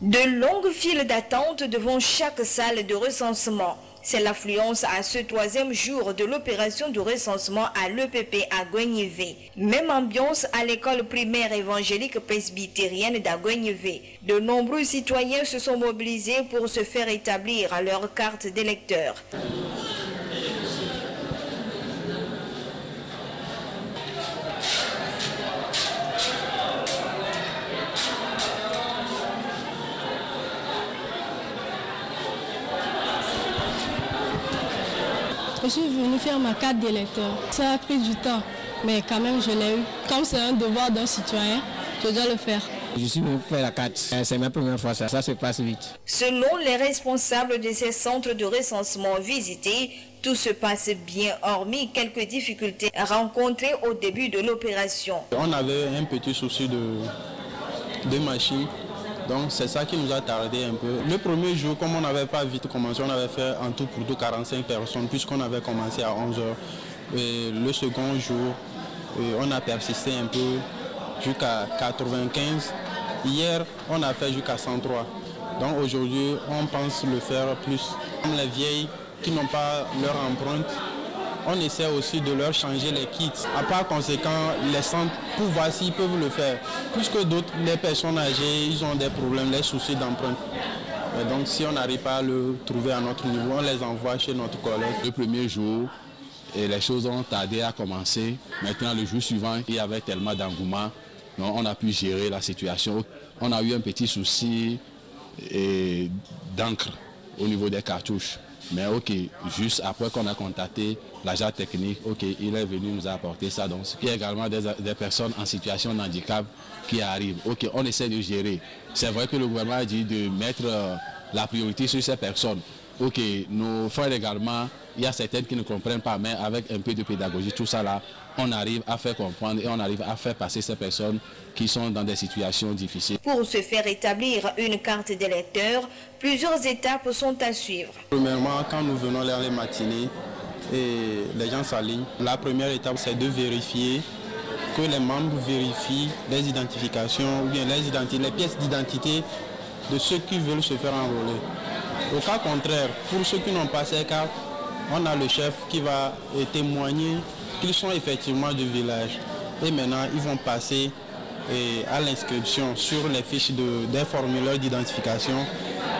De longues files d'attente devant chaque salle de recensement. C'est l'affluence à ce 3e jour de l'opération de recensement à l'EPP à Gouagnivé. Même ambiance à l'école primaire évangélique presbytérienne d'Agouagnivé. De nombreux citoyens se sont mobilisés pour se faire établir leur carte d'électeur. Je suis venue faire ma carte d'électeur. Ça a pris du temps, mais quand même je l'ai eu. Comme c'est un devoir d'un citoyen, je dois le faire. Je suis venu faire la carte. C'est ma première fois, ça se passe vite. Selon les responsables de ces centres de recensement visités, tout se passe bien, hormis quelques difficultés rencontrées au début de l'opération. On avait un petit souci de machine. Donc c'est ça qui nous a tardé un peu. Le premier jour, comme on n'avait pas vite commencé, on avait fait en tout pour tout 45 personnes puisqu'on avait commencé à 11h. Et le second jour, on a persisté un peu jusqu'à 95. Hier, on a fait jusqu'à 103. Donc aujourd'hui, on pense le faire plus. Comme les vieilles qui n'ont pas leur empreinte, on essaie aussi de leur changer les kits. À part conséquent, les centres, pour voir s'ils peuvent le faire. Plus que d'autres, les personnes âgées, ils ont des problèmes, des soucis d'empreinte. Et donc si on n'arrive pas à le trouver à notre niveau, on les envoie chez notre collègue. Le premier jour, et les choses ont tardé à commencer. Maintenant, le jour suivant, il y avait tellement d'engouement. Donc on a pu gérer la situation. On a eu un petit souci d'encre au niveau des cartouches. Mais ok, juste après qu'on a contacté l'agent technique, ok, il est venu nous apporter ça. Donc il y a également des personnes en situation de handicap qui arrivent. Ok, on essaie de gérer. C'est vrai que le gouvernement a dit de mettre la priorité sur ces personnes. Ok, nos frères également, il y a certaines qui ne comprennent pas, mais avec un peu de pédagogie, tout ça là, on arrive à faire comprendre et on arrive à faire passer ces personnes qui sont dans des situations difficiles. Pour se faire établir une carte d'électeur, plusieurs étapes sont à suivre. Premièrement, quand nous venons dans les matinées et les gens s'alignent, la première étape c'est de vérifier que les membres vérifient les identifications ou bien les pièces d'identité de ceux qui veulent se faire enrôler. Au cas contraire, pour ceux qui n'ont pas ces cartes, on a le chef qui va témoigner qu'ils sont effectivement du village. Et maintenant, ils vont passer à l'inscription sur les fiches des formulaires d'identification.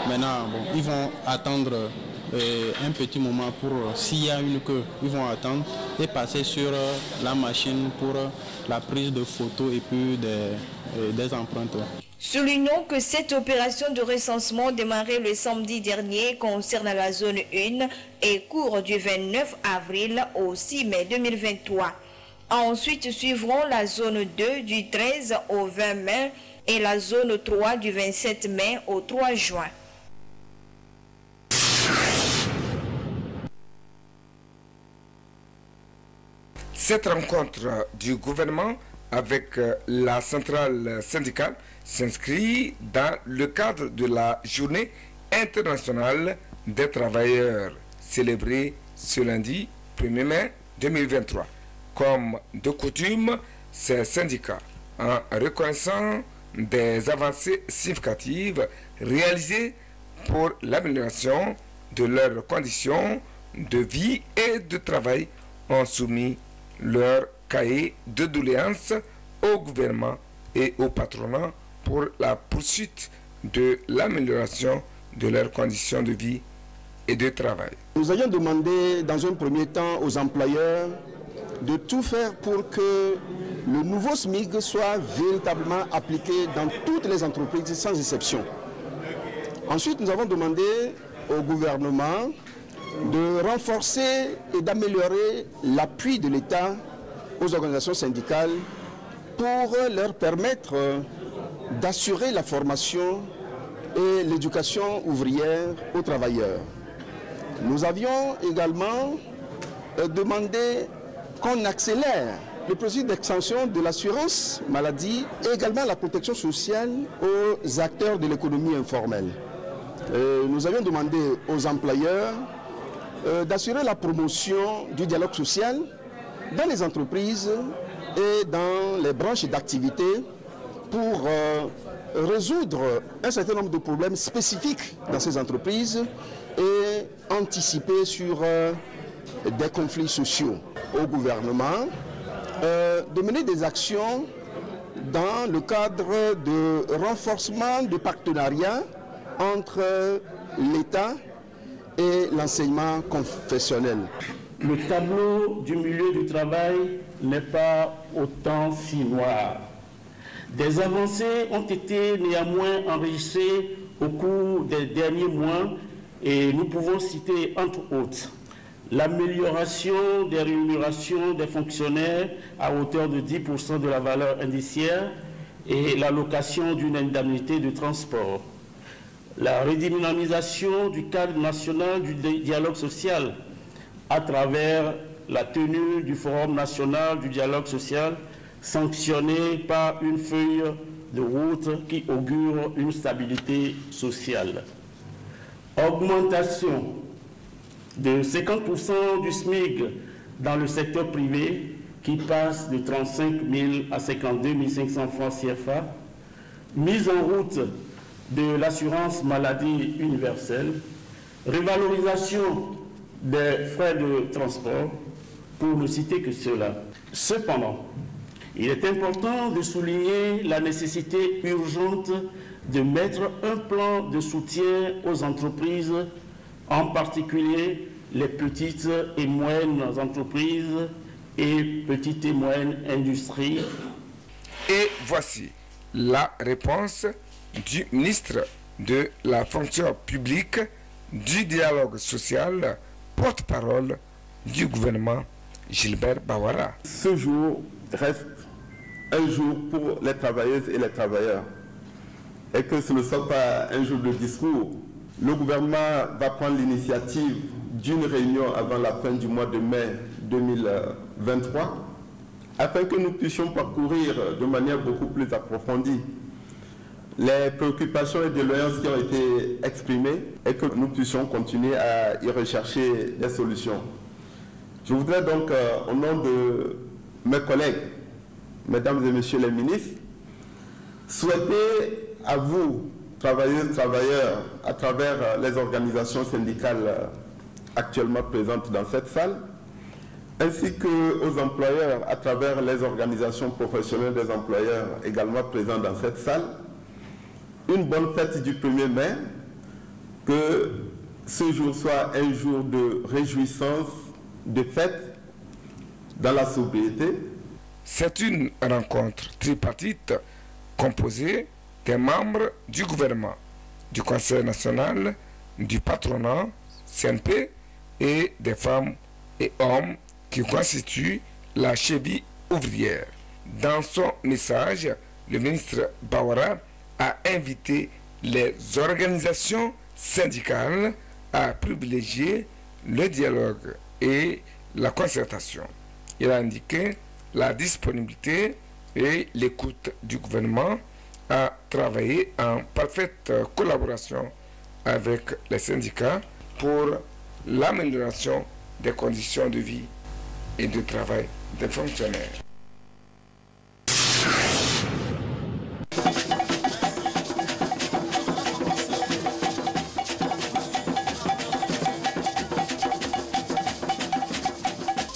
Maintenant, ils vont attendre un petit moment pour, s'il y a une queue, ils vont attendre et passer sur la machine pour la prise de photos et puis des empreintes. Soulignons que cette opération de recensement démarrée le samedi dernier concerne la zone 1 et court du 29 avril au 6 mai 2023. Ensuite suivront la zone 2 du 13 au 20 mai et la zone 3 du 27 mai au 3 juin. Cette rencontre du gouvernement avec la centrale syndicale s'inscrit dans le cadre de la Journée internationale des travailleurs célébrée ce lundi 1er mai 2023. Comme de coutume, ces syndicats, en reconnaissant des avancées significatives réalisées pour l'amélioration de leurs conditions de vie et de travail, ont soumis leur cahier de doléances au gouvernement et au patronat pour la poursuite de l'amélioration de leurs conditions de vie et de travail. Nous avions demandé dans un premier temps aux employeurs de tout faire pour que le nouveau SMIC soit véritablement appliqué dans toutes les entreprises sans exception. Ensuite, nous avons demandé au gouvernement de renforcer et d'améliorer l'appui de l'État aux organisations syndicales pour leur permettre d'assurer la formation et l'éducation ouvrière aux travailleurs. Nous avions également demandé qu'on accélère le processus d'extension de l'assurance maladie et également la protection sociale aux acteurs de l'économie informelle. Nous avions demandé aux employeurs d'assurer la promotion du dialogue social dans les entreprises et dans les branches d'activité pour résoudre un certain nombre de problèmes spécifiques dans ces entreprises et anticiper sur des conflits sociaux. Au gouvernement de mener des actions dans le cadre de renforcement du partenariat entre l'État et l'enseignement confessionnel. Le tableau du milieu du travail n'est pas autant si noir. Des avancées ont été néanmoins enregistrées au cours des derniers mois et nous pouvons citer entre autres l'amélioration des rémunérations des fonctionnaires à hauteur de 10% de la valeur indiciaire et l'allocation d'une indemnité de transport, la redynamisation du cadre national du dialogue social à travers la tenue du Forum national du dialogue social sanctionné par une feuille de route qui augure une stabilité sociale. Augmentation de 50% du SMIC dans le secteur privé qui passe de 35 000 à 52 500 francs CFA. Mise en route de l'assurance maladie universelle. Révalorisation des frais de transport, pour ne citer que cela. Cependant, il est important de souligner la nécessité urgente de mettre un plan de soutien aux entreprises, en particulier les petites et moyennes entreprises et petites et moyennes industries. Et voici la réponse du ministre de la fonction publique, du dialogue social, porte-parole du gouvernement, Gilbert Bawara. Ce jour reste un jour pour les travailleuses et les travailleurs et que ce ne soit pas un jour de discours. Le gouvernement va prendre l'initiative d'une réunion avant la fin du mois de mai 2023 afin que nous puissions parcourir de manière beaucoup plus approfondie les préoccupations et doléances qui ont été exprimées et que nous puissions continuer à y rechercher des solutions. Je voudrais donc, au nom de mes collègues, mesdames et messieurs les ministres, souhaiter à vous, travailleuses, travailleurs, à travers les organisations syndicales actuellement présentes dans cette salle, ainsi qu'aux employeurs à travers les organisations professionnelles des employeurs également présents dans cette salle, une bonne fête du 1er mai, que ce jour soit un jour de réjouissance, de fête dans la sobriété. C'est une rencontre tripartite composée des membres du gouvernement, du Conseil national, du patronat, CNP et des femmes et hommes qui constituent la cheville ouvrière. Dans son message, le ministre Bawara a invité les organisations syndicales à privilégier le dialogue et la concertation. Il a indiqué la disponibilité et l'écoute du gouvernement à travailler en parfaite collaboration avec les syndicats pour l'amélioration des conditions de vie et de travail des fonctionnaires.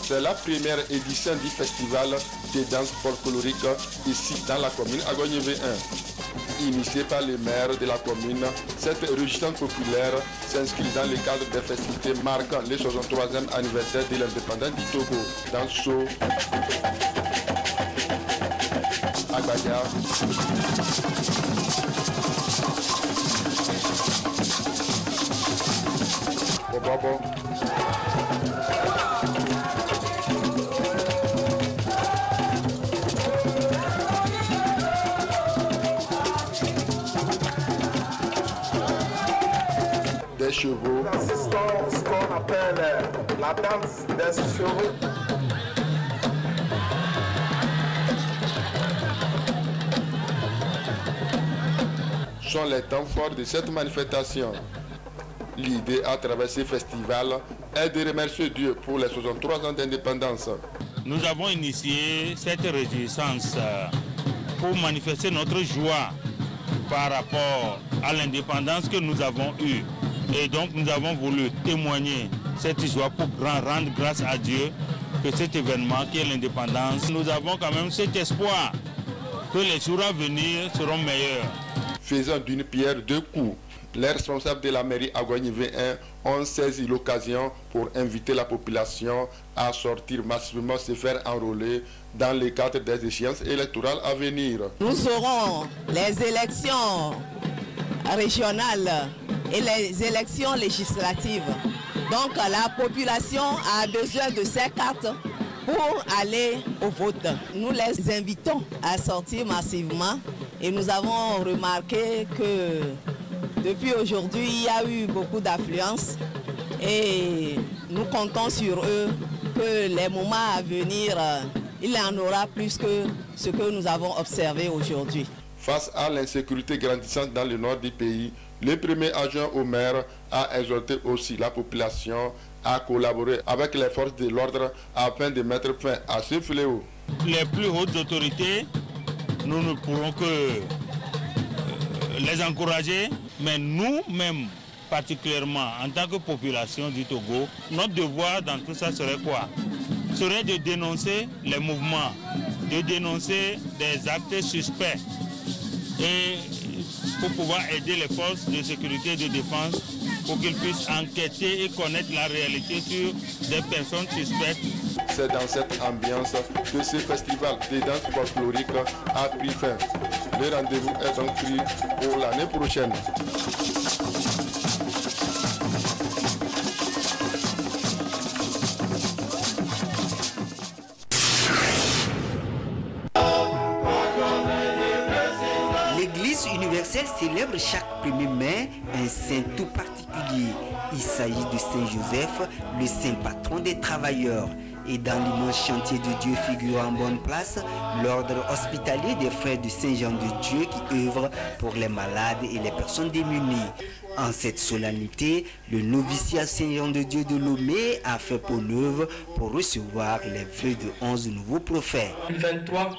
C'est la première édition du festival des danses folkloriques ici dans la commune Agonyévé 1. Initiée par les maires de la commune, cette résistance populaire s'inscrit dans le cadre des festivités marquant le 63e anniversaire de l'indépendance du Togo. Dans show, Agbada, Bobo, des chevaux. Nous assistons à ce qu'on appelle la danse des chevaux. Sont les temps forts de cette manifestation. L'idée à travers ce festival est de remercier Dieu pour les 63 ans d'indépendance. Nous avons initié cette réjouissance pour manifester notre joie par rapport à l'indépendance que nous avons eue. Et donc nous avons voulu témoigner cette joie pour rendre grâce à Dieu que cet événement qui est l'indépendance, nous avons quand même cet espoir que les jours à venir seront meilleurs. Faisant d'une pierre deux coups, les responsables de la mairie Agoignivé 1 ont saisi l'occasion pour inviter la population à sortir massivement se faire enrôler dans le cadre des échéances électorales à venir. Nous aurons les élections régionales et les élections législatives. Donc la population a besoin de ces cartes pour aller au vote. Nous les invitons à sortir massivement et nous avons remarqué que depuis aujourd'hui, il y a eu beaucoup d'affluence et nous comptons sur eux que les moments à venir, il y en aura plus que ce que nous avons observé aujourd'hui. Face à l'insécurité grandissante dans le nord du pays, le premier adjoint au maire a exhorté aussi la population à collaborer avec les forces de l'ordre afin de mettre fin à ce fléau. Les plus hautes autorités, nous ne pourrons que les encourager, mais nous-mêmes, particulièrement en tant que population du Togo, notre devoir dans tout ça serait quoi? Serait de dénoncer les mouvements, de dénoncer des actes suspects et pour pouvoir aider les forces de sécurité et de défense pour qu'ils puissent enquêter et connaître la réalité sur des personnes suspectes. C'est dans cette ambiance que ce festival de danse folklorique a pris fin. Le rendez-vous est donc pris pour l'année prochaine. L'Église universelle célèbre chaque 1er mai un saint tout particulier. Il s'agit de Saint Joseph, le saint patron des travailleurs. Et dans l'immense chantier de Dieu figure en bonne place l'ordre hospitalier des frères de Saint-Jean de Dieu qui œuvre pour les malades et les personnes démunies. En cette solennité, le noviciat Saint-Jean de Dieu de Lomé a fait peau neuve pour recevoir les vœux de 11 nouveaux prophètes. 2023,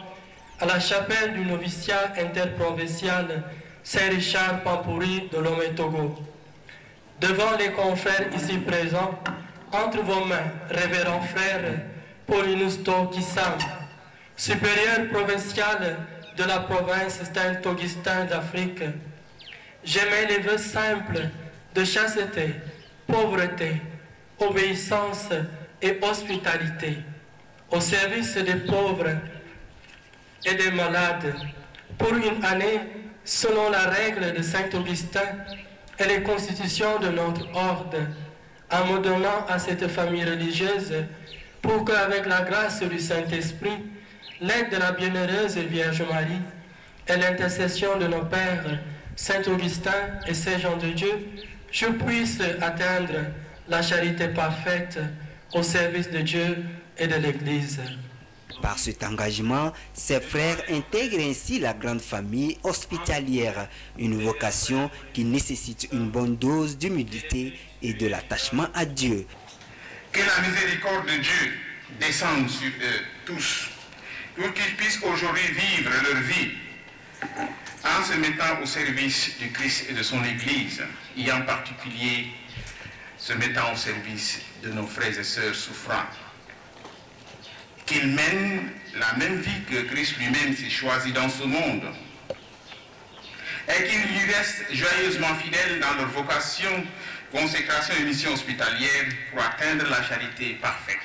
à la chapelle du noviciat interprovincial Saint-Richard Pampouri de Lomé Togo. Devant les confrères ici présents, entre vos mains, révérend frère Paulinus-To Kissam, supérieur provincial de la province Saint-Augustin d'Afrique, j'émets les vœux simples de chasteté, pauvreté, obéissance et hospitalité, au service des pauvres et des malades, pour une année selon la règle de Saint-Augustin et les constitutions de notre ordre, en me donnant à cette famille religieuse pour qu'avec la grâce du Saint-Esprit, l'aide de la bienheureuse Vierge Marie et l'intercession de nos pères, Saint-Augustin et Saint-Jean de Dieu, je puisse atteindre la charité parfaite au service de Dieu et de l'Église. Par cet engagement, ses frères intègrent ainsi la grande famille hospitalière, une vocation qui nécessite une bonne dose d'humilité et de l'attachement à Dieu. Que la miséricorde de Dieu descende sur eux tous, pour qu'ils puissent aujourd'hui vivre leur vie en se mettant au service du Christ et de son Église, et en particulier se mettant au service de nos frères et sœurs souffrants. Qu'ils mènent la même vie que Christ lui-même s'est choisi dans ce monde, et qu'ils lui restent joyeusement fidèles dans leur vocation, consécration et mission hospitalière pour atteindre la charité parfaite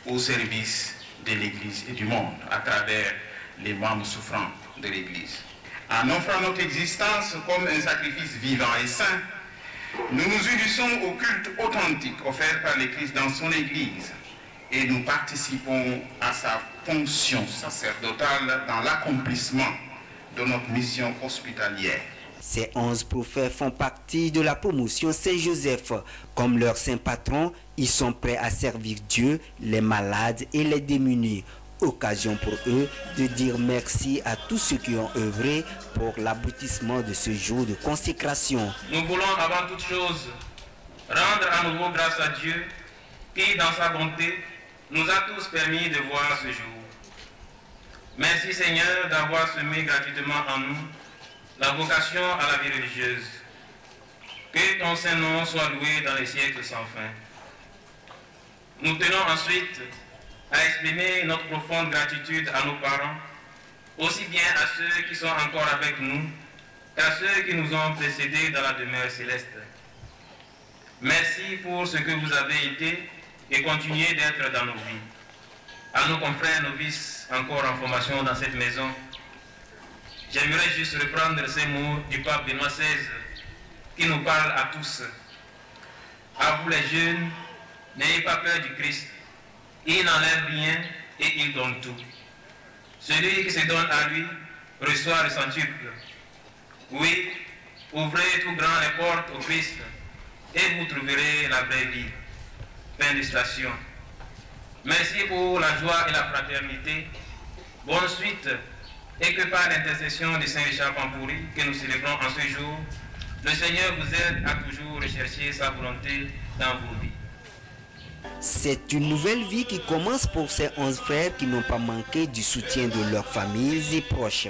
au service de l'Église et du monde à travers les membres souffrants de l'Église. En offrant notre existence comme un sacrifice vivant et saint, nous nous unissons au culte authentique offert par l'Église dans son Église et nous participons à sa fonction sacerdotale dans l'accomplissement de notre mission hospitalière. Ces 11 prophètes font partie de la promotion Saint-Joseph. Comme leur saint patron, ils sont prêts à servir Dieu, les malades et les démunis. Occasion pour eux de dire merci à tous ceux qui ont œuvré pour l'aboutissement de ce jour de consécration. Nous voulons avant toute chose rendre à nouveau grâce à Dieu qui, dans sa bonté, nous a tous permis de voir ce jour. Merci Seigneur d'avoir semé gratuitement en nous la vocation à la vie religieuse. Que ton Saint-Nom soit loué dans les siècles sans fin. Nous tenons ensuite à exprimer notre profonde gratitude à nos parents, aussi bien à ceux qui sont encore avec nous qu'à ceux qui nous ont précédés dans la demeure céleste. Merci pour ce que vous avez été et continuez d'être dans nos vies. À nos confrères novices encore en formation dans cette maison, j'aimerais juste reprendre ces mots du pape Benoît XVI qui nous parle à tous. À vous les jeunes, n'ayez pas peur du Christ. Il n'enlève rien et il donne tout. Celui qui se donne à lui reçoit le centuple. Oui, ouvrez tout grand les portes au Christ et vous trouverez la vraie vie. Fin de citation. Merci pour la joie et la fraternité. Bonne suite et que par l'intercession de Saint Richard Pampouri que nous célébrons en ce jour, le Seigneur vous aide à toujours rechercher sa volonté dans vos vies. C'est une nouvelle vie qui commence pour ces 11 frères qui n'ont pas manqué du soutien de leurs familles et proches.